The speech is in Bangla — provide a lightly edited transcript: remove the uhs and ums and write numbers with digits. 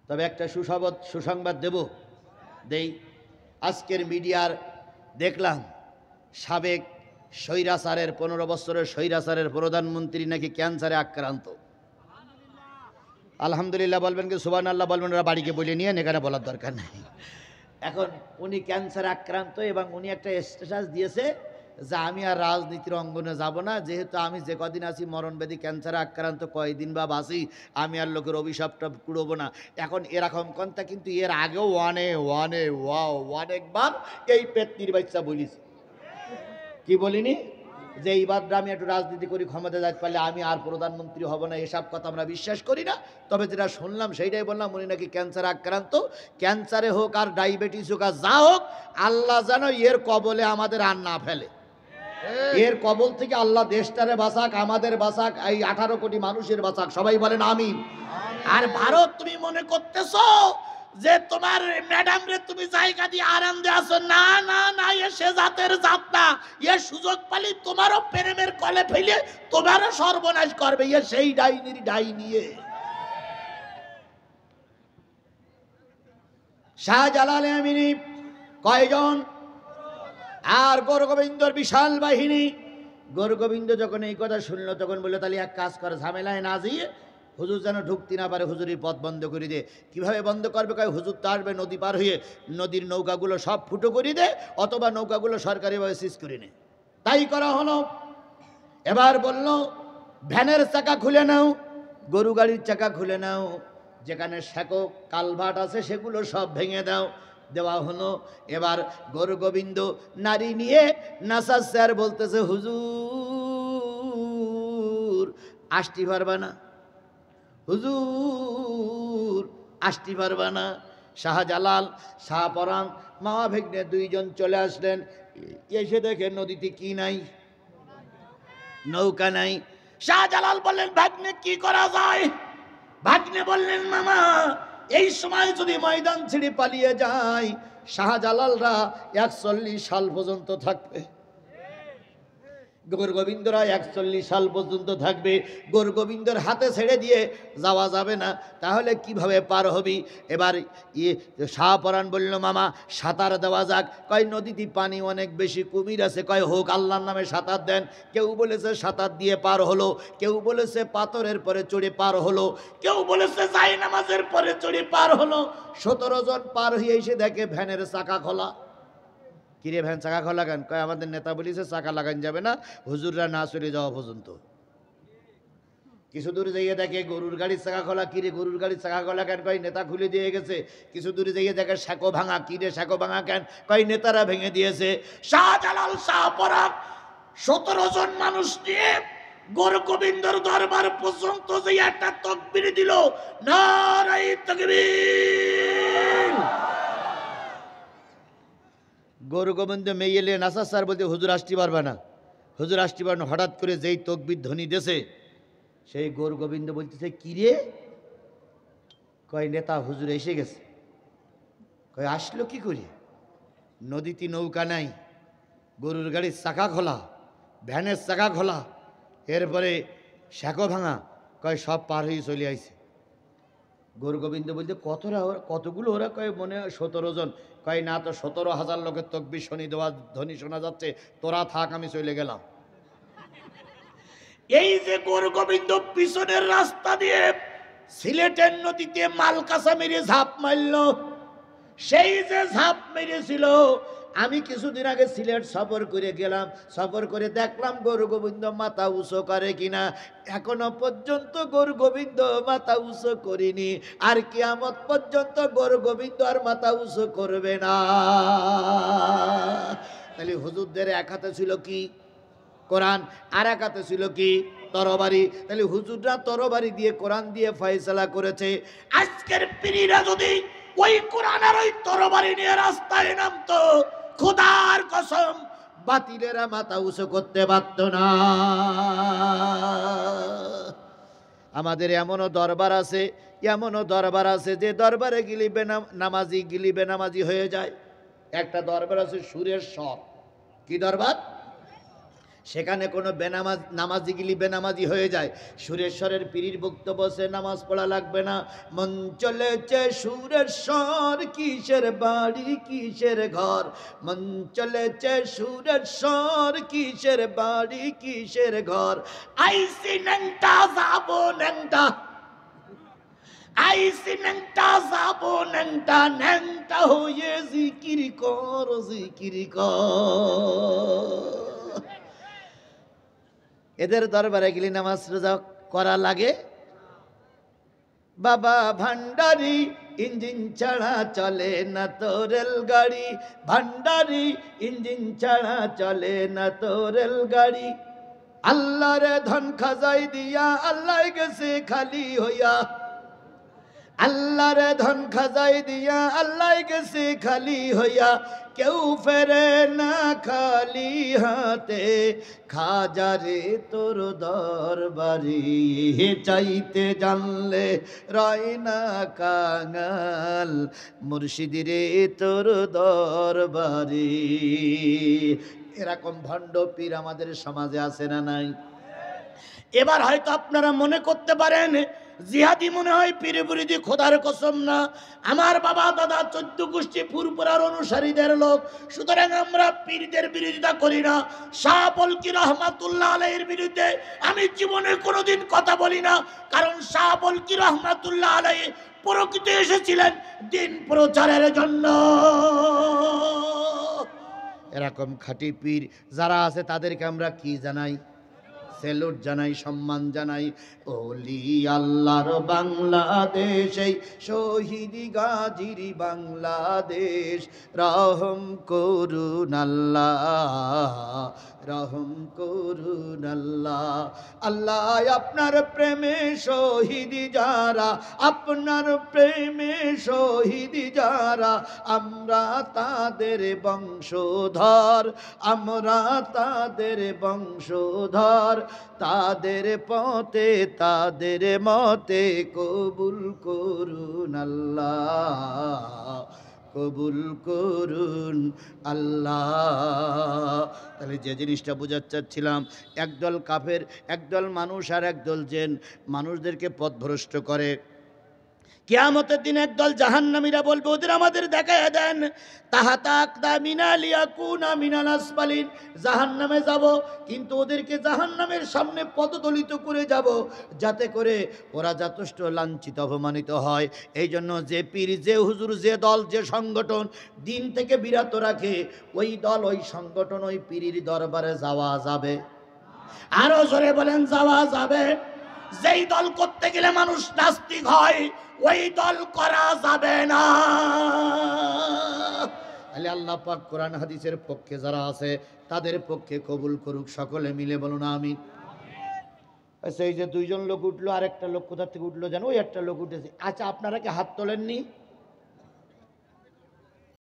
তবে একটা সুসংবাদ দেব, দেই। আজকের মিডিয়ার দেখলাম সাবেক স্বৈরাচারের 15 বছরের স্বৈরাচারের প্রধানমন্ত্রী নাকি ক্যান্সারে আক্রান্ত। আলহামদুলিল্লাহ বলবেন কি সুবহানাল্লাহ বলবেন, ওরা বাড়িকে বলে নিয়ে এখানে বলার দরকার নেই। এখন উনি ক্যান্সারে আক্রান্ত এবং উনি একটা স্ট্যাটাস দিয়েছে যে আমি আর রাজনীতির অঙ্গনে যাব না, যেহেতু আমি যে কদিন আছি মরণব্যাধি ক্যান্সারে আক্রান্ত, কয়দিন বা বাঁচি, আমি আর লোকের অভিশাপটা কুড়বো না। এখন এরকম কথা কিন্তু এর আগেও অনেকবার এই পেতনির বাচ্চা বলিস, কি বলিনি যে এইবার আমি একটু রাজনীতি করি, ক্ষমতা যাইতে পারলে আমি আর প্রধানমন্ত্রী হব না, এসব কথা আমরা বিশ্বাস করি না। তবে যেটা শুনলাম সেইটাই বললাম, উনি নাকি ক্যান্সারে আক্রান্ত। ক্যান্সারে হোক আর ডায়াবেটিস হোক আর যা হোক, আল্লাহ যেন এর কবলে আমাদের আর না ফেলে। এর কবল থেকে আল্লাহ দেশটারে বাঁচাক, আমাদের বাঁচাক, এই 18 কোটি মানুষের বাঁচাক, সবাই বলেন আমিন। আর ভারত, তুমি মনে করতেছো যে তোমার ম্যাডাম রে তুমি জায়গা দিয়ে আরাম দিয়ে আসো? না না না, এ সে জাতের জাত না। এ সুযোগ পালি তোমারও প্রেমের কলে ফেলে তোমারও সর্বনাশ করবে। এ সেই ডাইনির ডাইনিয়ে। শাহজালাল আমিনী কয়জন? আর গৌরগোবিন্দর বিশাল বাহিনী। গৌরগোবিন্দ যখন এই কথা শুনলো তখন বললো তাহলে এক কাজ করে, ঝামেলায় না যেয়ে হুজুর যেন ঢুকতে না পারে, হুজুরের পথ বন্ধ করে দে। কিভাবে বন্ধ করবে? কয় হুজুর তো আসবে নদী পার হয়ে, নদীর নৌকাগুলো সব ফুটো করে দে, অথবা নৌকাগুলো সরকারিভাবে সিজ করে নে। তাই করা হলো। এবার বলল ভ্যানের চাকা খুলে নাও, গরু গাড়ির চাকা খুলে নাও, যেখানে শ্যাকো কালভার্ট আছে সেগুলো সব ভেঙে দাও। দেওয়া হলো। এবার গৌরগোবিন্দ নারী নিয়ে নাচাচ্ছে আর বলতেছে হুজুর আসতে পারবা না, হুজুর আসতে পারবা না। শাহজালাল, শাহপরাণ, মামা ভেগ্নে দুইজন চলে আসলেন। এসে দেখে নদীতে কি নাই, নৌকা নাই। শাহজালাল বললেন ভাগ্নে কি করা যায়? ভাগ্নে বললেন মামা এই সময় যদি ময়দান ছেড়ে পালিয়ে যায়, শাহজালালরা 41 সাল পর্যন্ত থাকবে, গৌরগোবিন্দরা 41 সাল পর্যন্ত থাকবে। গৌরগোবিন্দর হাতে ছেড়ে দিয়ে যাওয়া যাবে না, তাহলে কিভাবে পার হবি? এবার শাহপরাণ বলল মামা সাঁতার দেওয়া যাক। কয় নদীতে পানি অনেক বেশি, কুমির আছে। কয় হোক, আল্লাহর নামে সাঁতার দেন। কেউ বলেছে সাঁতার দিয়ে পার হলো, কেউ বলেছে পাথরের পরে চড়ে পার হলো, কেউ বলেছে জায়নামাজের পরে চড়ে পার হলো। 17 জন পার হয়ে এসে দেখে ভ্যানের চাকা খোলা। কিরে ভ্যান চাকা খোলা কেন? কয় আমাদের নেতা বলিছে চাকা লাগান যাবে না হুজুররা না চলে যাওয়া পর্যন্ত। কিছু দূরে যাইয়ে দেখে গরুর গাড়ির চাকা খোলা। কিরে গরুর গাড়ির চাকা খোলা কেন? কয় নেতা খুলে দিয়ে গেছে। কিছু দূরে যাইয়ে দেখে শ্যাকো ভাঙা। কিরে শ্যাকো ভাঙা কেন? কয় নেতারা ভেঙে দিয়েছে। শাহজালাল, শাহপরাণ 17 জন মানুষ নিয়ে গৌরগোবিন্দর দরবার পর্যন্ত যে একটা তাকবীর দিল, নারায়ে তাকবীর। গৌরগোবিন্দ মেয়ে এলে নাসা স্যার বলতে হুজুর আসতে পারবে না, হুজুর আসতে পারবে না। হঠাৎ করে যেই তকবীর ধ্বনি দেশে, সেই গৌরগোবিন্দ বলতেছে কিরে? কয় নেতা হুজুর এসে গেছে। কয় আসলো কি করে? নদীতে নৌকা নাই, গরুর গাড়ির চাকা খোলা, ভ্যানের চাকা খোলা, এরপরে শ্যাকো ভাঙা। কয় সব পার হয়ে চলে আইছে। গৌরগোবিন্দ বলতে কতগুলো ওরা? কয় মনে হয় 17 জন। কয় না তো, 17,000 লোকের তকবীর শনি দেওয়া ধ্বনি শোনা যাচ্ছে, তোরা থাক আমি চলে গেলাম। এই যে গৌরগোবিন্দ পিছনের রাস্তা দিয়ে সিলেটের নদীতে মালকাসা মেরে ঝাঁপ মারল, সেই যে ঝাঁপ মেরেছিল, আমি কিছুদিন আগে সিলেট সফর করে গেলাম। সফর করে দেখলাম গৌরগোবিন্দ মাথা উঁচু করে কিনা। এখনো পর্যন্ত গৌরগোবিন্দ মাথা উঁচু করিনি, আর কিয়ামত পর্যন্ত গৌরগোবিন্দ আর মাথা উঁচু করবে না। তাহলে হুজুরদের এক হাতে ছিল কি? কোরআন, আর এক হাতে ছিল কি? তরবারি। তাহলে হুজুররা তরবারি দিয়ে, কোরআন দিয়ে ফয়সালা করেছে। আজকের পীরেরা যদি ওই কোরআন আর ওই তরবারি নিয়ে রাস্তায় নামতো, খোদার কসম বাতিলেরা মাথা উঁচু করতে পারত না। আমাদের এমনও দরবার আছে, এমনও দরবার আছে যে দরবারে গেলে নামাজি গেলে বেনামাজি হয়ে যায়। একটা দরবার আছে সুরের স্বর। কি দরবার? সেখানে কোনো নামাজি গিলি বেনামাজি হয়ে যায়। সুরেশ্বরের পীরির বক্তব্য সে নামাজ পড়া লাগবে না। মন চলেছে সুরেশ্বর, কিসের বাড়ি কিসের ঘর। মন চলেছে সুরেশ্বর, কিসের বাড়ি কিসের ঘর। আইসি ন্যাংটা যাবো ন্যাংটা, আইসি ন্যাংটা যাবো ন্যাংটা, ন্যাংটা হয়ে জিকির কর জিকির কর। এদের দরবারে গেলে নামাজ রোজা করা লাগে? বাবা ভান্ডারি ইঞ্জিন ছাড়া চলে না তো রেলগাড়ি, ভান্ডারি ইঞ্জিন ছাড়া চলে না তো রেলগাড়ি। আল্লাহর ধন খাজাই দিয়া আল্লাহ গেছে খালি হইয়া, আল্লাহর ধন খাজাই দিয়া আল্লাহ গেছে খালি হইয়া। কেউ ফেরে না খালি হাতে, খাজারে তোর দরবারি চাইতে জানলে রয় না কাঙাল, মুর্শিদিরে তোর দরবারি। এরকম ভণ্ড পীর আমাদের সমাজে আছে না নাই? এবার হয়তো আপনারা মনে করতে পারেন জিহাদি মনে হয় পীরে মুরিদি, খোদার কসম না। আমার বাবা দাদা 14 গোষ্ঠী ফুরফুরার অনুসারীদের লোক, সুতরাং আমরা পীরদের বিরোধিতা করি না। শাহ বলকি রহমাতুল্লাহ আলাইহির বিরুদ্ধে আমি জীবনে কোনোদিন কথা বলি না, কারণ শাহ বলকি রহমাতুল্লাহ আলাইহি প্রকৃতি এসেছিলেন দিন প্রচারের জন্য। এরকম খাঁটি পীর যারা আছে তাদেরকে আমরা কি জানাই? সেলুট জানাই, সম্মান জানাই। ওলি আল্লাহর বাংলাদেশ, এই শহীদ গাজীর বাংলাদেশ, রহম করুন আল্লাহ, রহম করুন আল্লাহ। আল্লাহ আপনার প্রেমে শহীদ যারা, আপনার প্রেমে শহীদ যারা, আমরা তাদের বংশধর, আমরা তাদের বংশধর। তাদের পথে তাদের মতে কবুল করুন আল্লাহ, কবুল করুন আল্লাহ। তাহলে যে জিনিসটা বোঝাতে চাচ্ছিলাম, একদল কাফের, একদল মানুষ আর একদল জিন মানুষদেরকে পথভ্রষ্ট করে। কিয়ামতের দিন একদল জাহান্নামীরা বলবে, ওদের আমাদের দেখায় দেন। তাহাতা আকদামিনা লিয়াকুনা মিনাল আসফালিন, জাহান্নামে যাব, কিন্তু ওদেরকে জাহান্নামের সামনে পদদলিত করে যাব, যাতে করে ওরা যথেষ্ট লাঞ্ছিত অপমানিত হয়। এই জন্য যে পীর, যে হুজুর, যে দল, যে সংগঠন দিন থেকে বিরত রাখে, ওই দল, ওই সংগঠন, ওই পীরের দরবারে যাওয়া যাবে। আরো জোরে বলেন, যাওয়া যাবে। যেই দল করতে গেলে মানুষ নাস্তিক হয়, ওই দল করা যাবে না। তাহলে আল্লাহ পাক কোরআন হাদিসের পক্ষে যারা আছে তাদের পক্ষে কবুল করুক। সকলে মিলে বলুন আমিন। আচ্ছা, এই যে দুইজন লোক উঠলো, আরেকটা লোক কোথা থেকে উঠলো জানো? ওই একটা লোক উঠেছে। আচ্ছা, আপনারা কি হাত তোলেননি?